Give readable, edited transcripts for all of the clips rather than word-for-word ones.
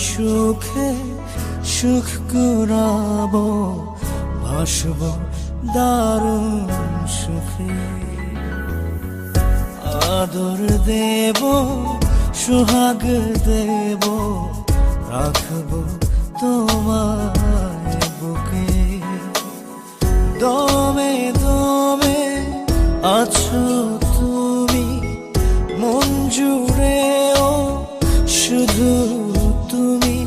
সুখে সুখ কুড়াবো, ভাসবো দারুণ সুখে। আদর দেব, সোহাগ দেব, রাখবো তোমায় বুকে। দমে দমে আছো তুমি, মন জুড়েও শুধু তুমি।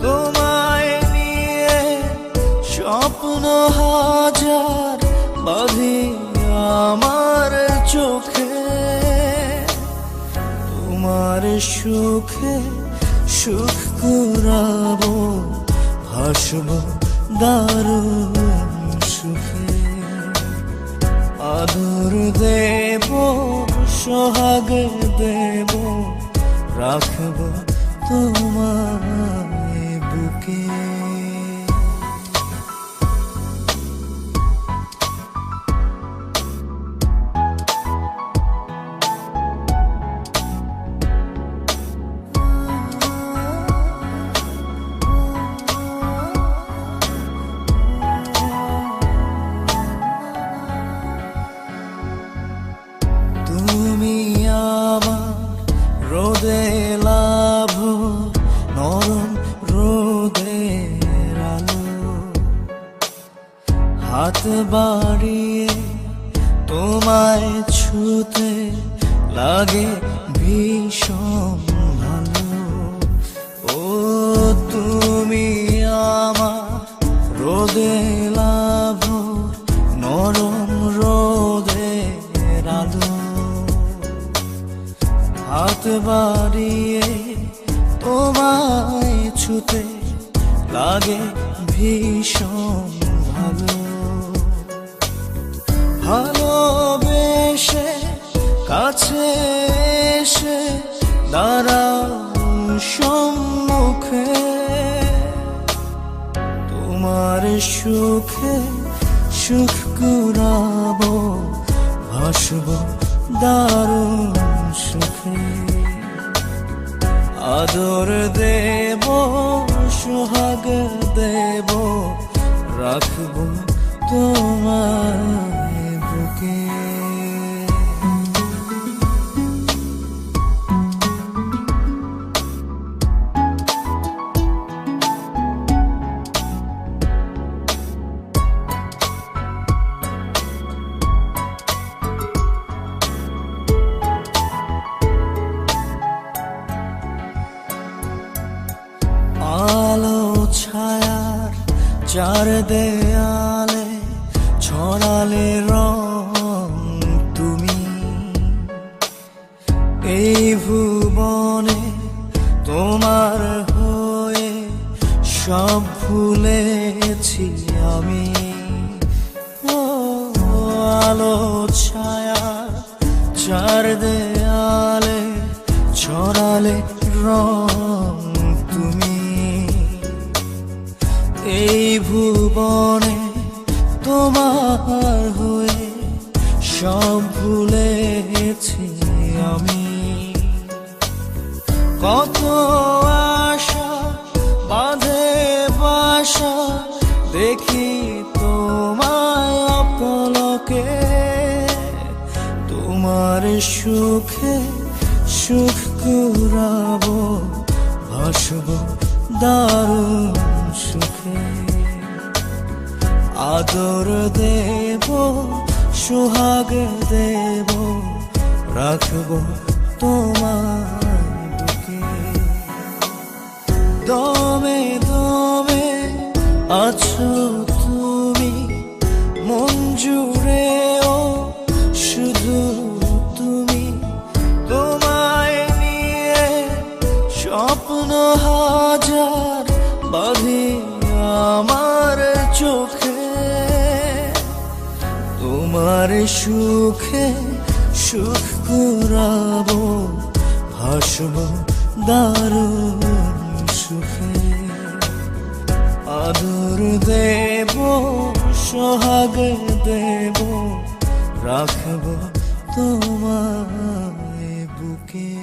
তোমায় নিয়ে স্বপ্ন হাজার বাঁধি আমার চোখে। তোমার সুখে সুখ কুড়াবো, ভাসবো দারুণ সুখে। আদর দেব, সোহাগ দেব, রাখবো তোমায় বুকে। তুমি আমার রোদে লাভ, নরম রোদের আলো। হাত বাড়িয়ে তোমায় ছুতে লাগে ভীষণ ভালো। ও তুমি আমার রোদে লাভ, নরম রোদের আলো। হাত বাড়িয়ে তোমায় ছুতে লাগে ভীষণ ভালো। ভালোবেসে কাছে এসে দাঁড়াও সম্মুখে। তোমার সুখে সুখ কুড়াবো, ভাসবো দারুণ সুখে। আদর দেব, সোহাগ দেব, রাখবো তোমায় বুকে। আলো ছায়ার চার দেয়ালে ছড়ালে রং তুমি। এই ভুবনে তোমার হয়ে সব ভুলেছি আমি। ও আলো ছায়ার চার দেয়ালে ছড়ালে রং তুমি। এই ভুবনে তোমার হয়ে সব ভুলেছি আমি। কত আশা বাঁধে বাসা দেখি তোমায় অপলকে। তোমার সুখে সুখ কুড়াবো, ভাসবো দারুণ সুখে। আদর দেব, সোহাগ দেব, রাখবো তোমায় বুকে। দমে দমে আছো তুমি, মন জুড়েও শুধু তুমি। তোমায় নিয়ে স্বপ্ন হাজার বাঁধি আমার চোখে। তোমার সুখে সুখ কুড়াবো, ভাসবো দারুণ সুখে। আদর দেব, সোহাগ দেব, রাখবো তোমায় বুকে।